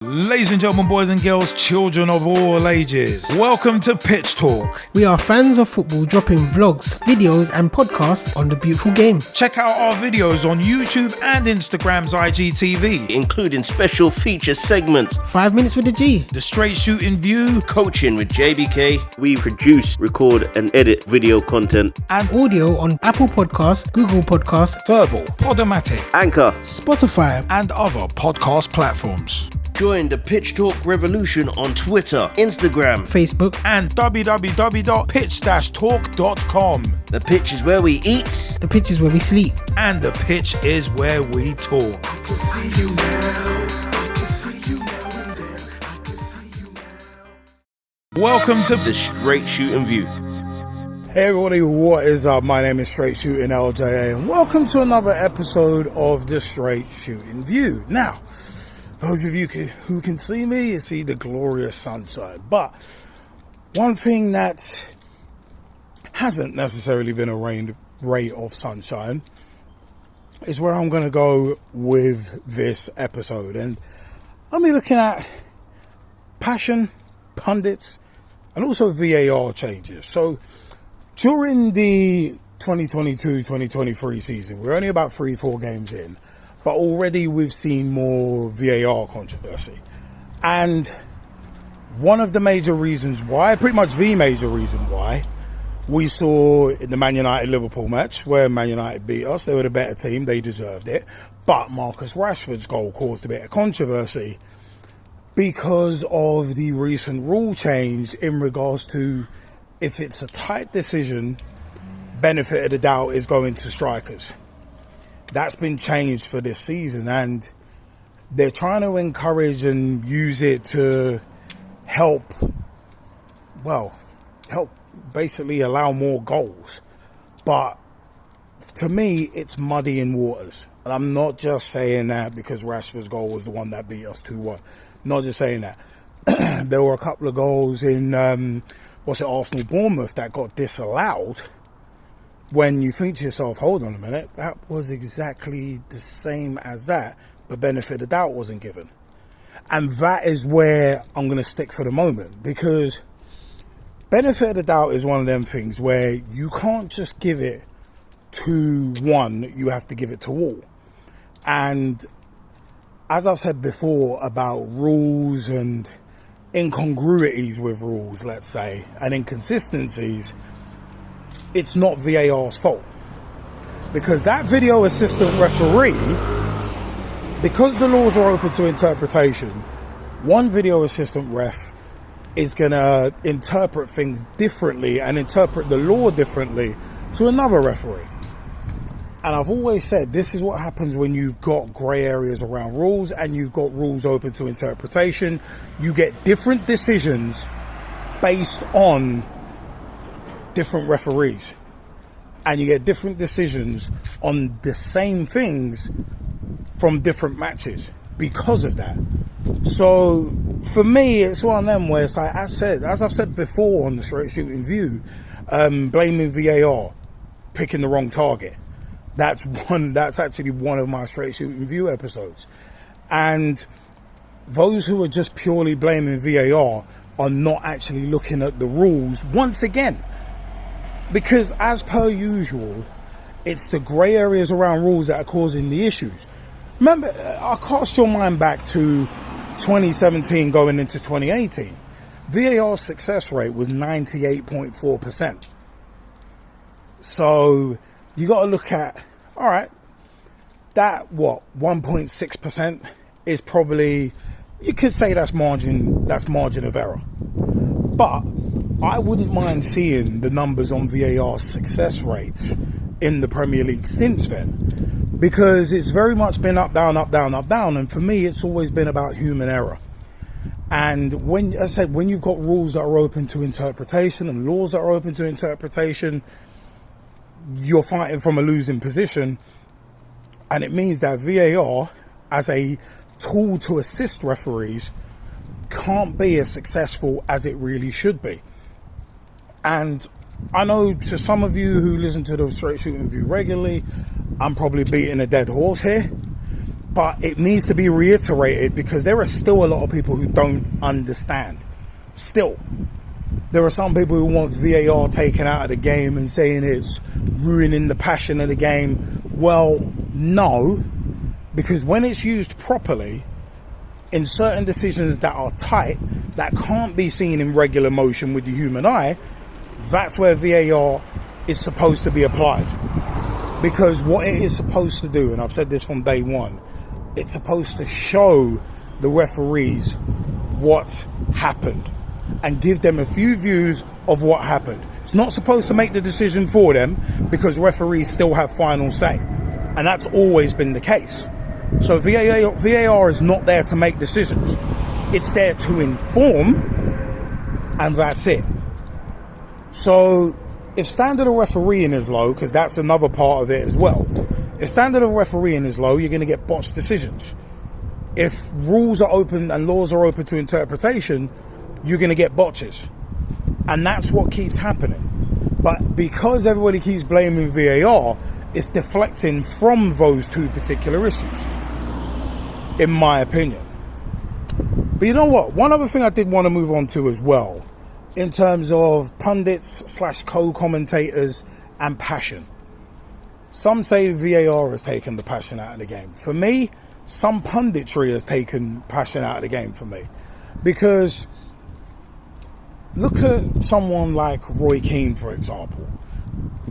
Ladies and gentlemen, boys and girls, children of all ages, welcome to Pitch Talk. We are fans of football dropping vlogs, videos and podcasts on the beautiful game. Check out our videos on YouTube and Instagram's IGTV, including special feature segments, 5 minutes with the G, the Straight Shootin View, coaching with JBK. We produce, record and edit video content and audio on Apple Podcasts, Google Podcasts, Verbal, Podomatic, Anchor, Spotify and other podcast platforms. Join the Pitch Talk revolution on Twitter, Instagram, Facebook and www.pitch-talk.com. The pitch is where we eat. The pitch is where we sleep. And the pitch is where we talk. I can see you now. I can see you now and then. I can see you now. Welcome to the Straight Shootin View. Hey everybody, what is up? My name is Straight Shootin LJA and welcome to another episode of the Straight Shootin View. Now, those of you who can see me, you see the glorious sunshine. But one thing that hasn't necessarily been a ray of sunshine is where I'm going to go with this episode. And I'll be looking at passion, pundits, and also VAR changes. So during the 2022-2023 season, we're only about 3-4 games in. But already we've seen more VAR controversy. And one of the major reasons why, pretty much the major reason why, we saw in the Man United-Liverpool match, where Man United beat us, they were the better team, they deserved it. But Marcus Rashford's goal caused a bit of controversy because of the recent rule change in regards to if it's a tight decision, benefit of the doubt is going to strikers. That's been changed for this season, and they're trying to encourage and use it to help basically allow more goals. But to me, it's muddying waters. And I'm not just saying that because Rashford's goal was the one that beat us 2-1. Not just saying that. There were a couple of goals in, Arsenal-Bournemouth that got disallowed. When you think to yourself, hold on a minute, that was exactly the same as that, but benefit of doubt wasn't given. And that is where I'm going to stick for the moment, because benefit of the doubt is one of them things where you can't just give it to one, you have to give it to all. And as I've said before about rules and incongruities with rules, let's say, and inconsistencies, it's not VAR's fault, because that video assistant referee, because the laws are open to interpretation, one video assistant ref is going to interpret things differently and interpret the law differently to another referee. And I've always said this is what happens when you've got grey areas around rules and you've got rules open to interpretation. You get different decisions based on different referees, and you get different decisions on the same things from different matches because of that. So for me, it's one of them where it's like, as I've said before on the Straight Shootin View, blaming VAR, picking the wrong target. That's actually one of my Straight Shootin View episodes. And those who are just purely blaming VAR are not actually looking at the rules once again. Because as per usual, it's the grey areas around rules that are causing the issues. Remember, I'll cast your mind back to 2017 going into 2018. VAR's success rate was 98.4%. So you got to look at, all right, that 1.6% is probably, you could say that's margin of error. But I wouldn't mind seeing the numbers on VAR's success rates in the Premier League since then, because it's very much been up, down, up, down, up, down. And for me, it's always been about human error. And when you've got rules that are open to interpretation and laws that are open to interpretation, you're fighting from a losing position. And it means that VAR, as a tool to assist referees, can't be as successful as it really should be. And I know to some of you who listen to the Straight Shootin View regularly, I'm probably beating a dead horse here. but it needs to be reiterated because there are still a lot of people who don't understand. Still, there are some people who want VAR taken out of the game and saying it's ruining the passion of the game. Well, no, because when it's used properly, in certain decisions that are tight, that can't be seen in regular motion with the human eye, that's where VAR is supposed to be applied. Because what it is supposed to do, and I've said this from day one, it's supposed to show the referees what happened and give them a few views of what happened. It's not supposed to make the decision for them because referees still have final say. And that's always been the case. So VAR is not there to make decisions. It's there to inform, and that's it. So if standard of refereeing is low, because that's another part of it as well, if standard of refereeing is low, you're going to get botched decisions. If rules are open and laws are open to interpretation, you're going to get botches. And that's what keeps happening. But because everybody keeps blaming VAR, it's deflecting from those two particular issues, in my opinion. But you know what? One other thing I did want to move on to as well, in terms of pundits / co-commentators and passion. Some say VAR has taken the passion out of the game. For me, some punditry has taken passion out of the game for me. Because look at someone like Roy Keane, for example.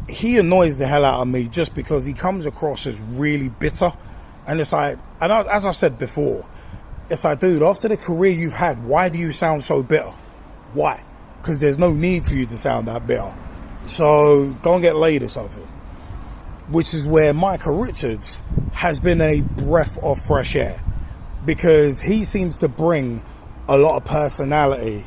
He annoys the hell out of me just because he comes across as really bitter. And it's like, and as I've said before, it's like, dude, after the career you've had, why do you sound so bitter? Why? Because there's no need for you to sound that bitter. So go and get laid or something. Which is where Micah Richards has been a breath of fresh air, because he seems to bring a lot of personality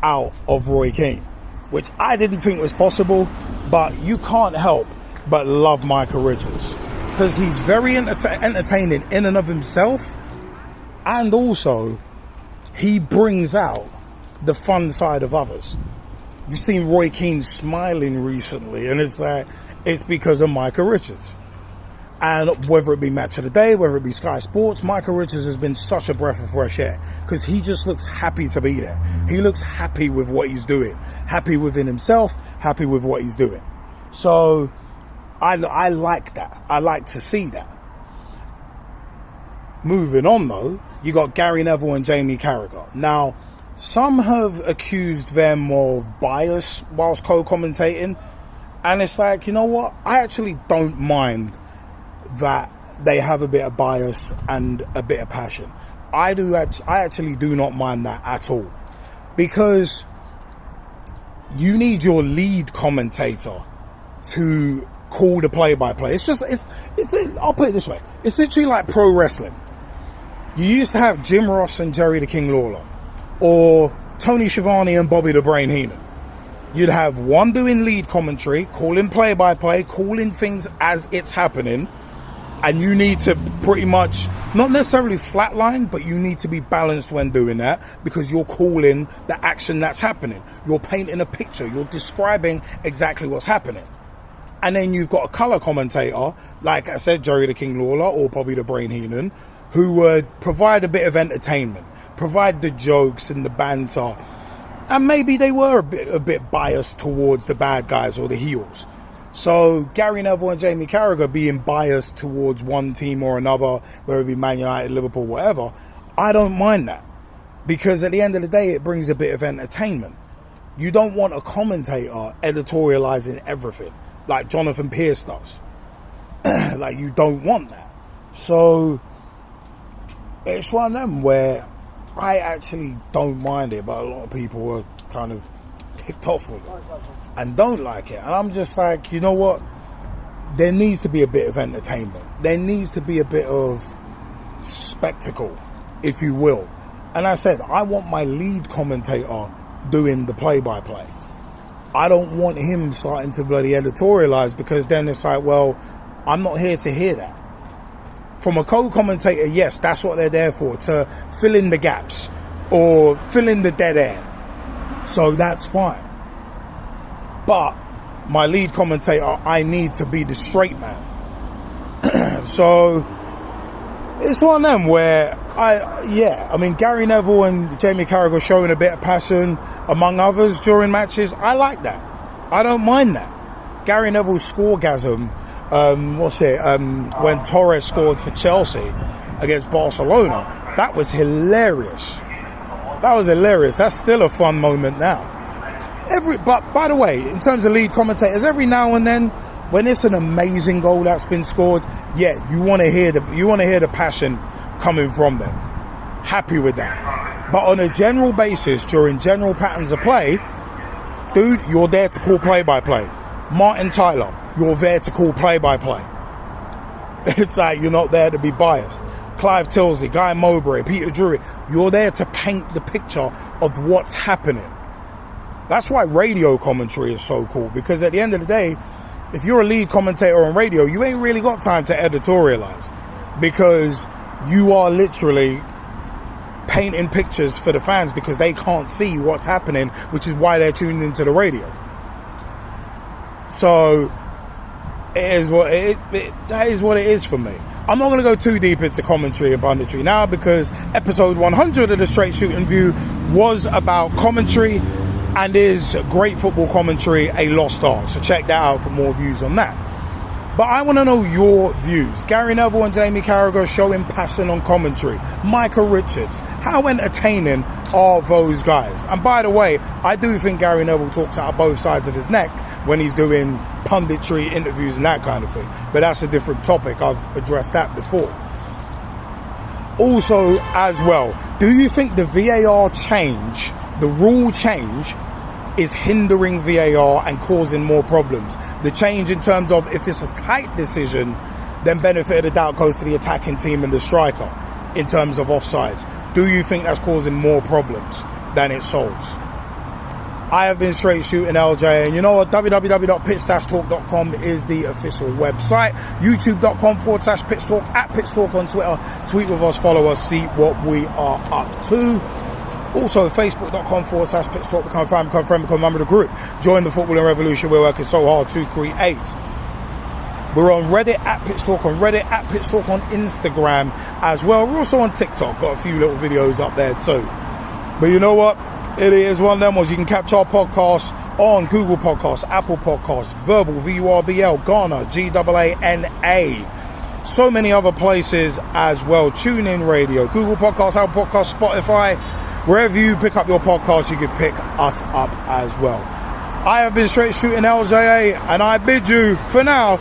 out of Roy Keane, which I didn't think was possible. But you can't help but love Micah Richards, because he's very entertaining in and of himself, and also he brings out the fun side of others. You've seen Roy Keane smiling recently, and it's like, it's because of Micah Richards. And whether it be Match of the Day, whether it be Sky Sports, Micah Richards has been such a breath of fresh air, because he just looks happy to be there. He looks happy with what he's doing, happy within himself, happy with what he's doing. So I like that. I like to see that. Moving on though, you got Gary Neville and Jamie Carragher. Now, some have accused them of bias whilst co-commentating, and it's like, you know what? I actually don't mind that they have a bit of bias and a bit of passion. I actually do not mind that at all, because you need your lead commentator to call the play-by-play. I'll put it this way. It's literally like pro wrestling. You used to have Jim Ross and Jerry the King Lawler, or Tony Schiavone and Bobby the Brain Heenan. You'd have one doing lead commentary, calling play-by-play, calling things as it's happening, and you need to pretty much, not necessarily flatline, but you need to be balanced when doing that, because you're calling the action that's happening. You're painting a picture. You're describing exactly what's happening. And then you've got a colour commentator, like I said, Jerry the King Lawler or Bobby the Brain Heenan, who would provide a bit of entertainment, provide the jokes and the banter. And maybe they were a bit biased towards the bad guys or the heels. So Gary Neville and Jamie Carragher being biased towards one team or another, whether it be Man United, Liverpool, whatever, I don't mind that. Because at the end of the day, it brings a bit of entertainment. You don't want a commentator editorializing everything like Jonathan Pierce does. Like, you don't want that. So it's one of them where I actually don't mind it, but a lot of people are kind of ticked off with it and don't like it. And I'm just like, you know what? There needs to be a bit of entertainment. There needs to be a bit of spectacle, if you will. And I said, I want my lead commentator doing the play-by-play. I don't want him starting to bloody editorialize, because then it's like, well, I'm not here to hear that. From a co-commentator, yes, that's what they're there for, to fill in the gaps or fill in the dead air. So that's fine. But my lead commentator, I need to be the straight man. So It's one of them where I mean, Gary Neville and Jamie Carragher showing a bit of passion, among others, during matches. I like that. I don't mind that. Gary Neville's scoregasm, when Torres scored for Chelsea against Barcelona, that was hilarious. That's still a fun moment now. But by the way, in terms of lead commentators, every now and then, when it's an amazing goal that's been scored, you want to hear the passion coming from them. Happy with that. But on a general basis, during general patterns of play, dude, you're there to call play-by-play. Martin Tyler, you're there to call play-by-play. It's like you're not there to be biased. Clive Tilsley, Guy Mowbray, Peter Drury, you're there to paint the picture of what's happening. That's why radio commentary is so cool, because at the end of the day, if you're a lead commentator on radio, you ain't really got time to editorialize, because you are literally painting pictures for the fans because they can't see what's happening, which is why they're tuning into the radio. So that is what it is for me. I'm not going to go too deep into commentary and punditry now, because episode 100 of the Straight Shootin View was about commentary, and is great football commentary a lost art. So check that out for more views on that. But I want to know your views. Gary Neville and Jamie Carragher showing passion on commentary. Michael Richards, how entertaining are those guys? And by the way, I do think Gary Neville talks out of both sides of his neck when he's doing punditry interviews and that kind of thing. But that's a different topic. I've addressed that before. Also, as well, do you think the VAR change, the rule change, is hindering VAR and causing more problems? The change in terms of if it's a tight decision, then benefit of the doubt goes to the attacking team and the striker in terms of offsides. Do you think that's causing more problems than it solves? I have been Straight Shootin LJA, and you know what? www.pitch-talk.com is the official website. youtube.com/pitchtalk, @pitchtalk on Twitter. Tweet with us, follow us, see what we are up to. Also, facebook.com/pitchtalk, become a fan, become a friend, become a member of the group. Join the footballing revolution we're working so hard to create. We're on Reddit, @pitchtalk on Reddit, @pitchtalk on Instagram as well. We're also on TikTok, got a few little videos up there too. But you know what? It is one of them ones. You can catch our podcasts on Google Podcasts, Apple Podcasts, Verbal, VURBL, Ghana, GAANA. So many other places as well. Tune in radio, Google Podcasts, Apple Podcasts, Spotify. Wherever you pick up your podcast, you can pick us up as well. I have been Straight Shootin LJA, and I bid you, for now,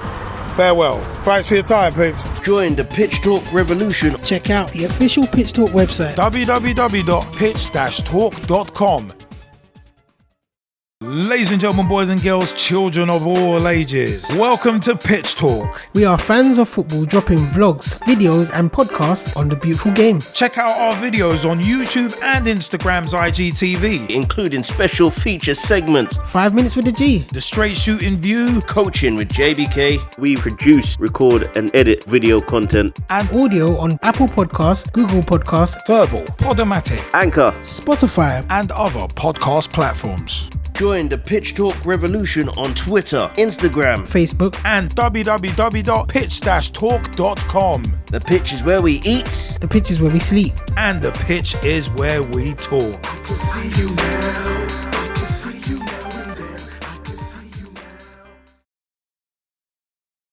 farewell. Thanks for your time, peeps. Join the Pitch Talk revolution. Check out the official Pitch Talk website. www.pitch-talk.com. Ladies and gentlemen, boys and girls, children of all ages, welcome to Pitch Talk. We are fans of football, dropping vlogs, videos and podcasts on the beautiful game. Check out our videos on YouTube and Instagram's IGTV, including special feature segments, 5 minutes with the G, the Straight Shootin View, coaching with JBK. We produce, record and edit video content and audio on Apple Podcasts, Google Podcasts, Verbal, Podomatic, Anchor, Spotify and other podcast platforms. Join the Pitch Talk revolution on Twitter, Instagram, Facebook and www.pitch-talk.com. The pitch is where we eat. The pitch is where we sleep. And the pitch is where we talk. I can see you now.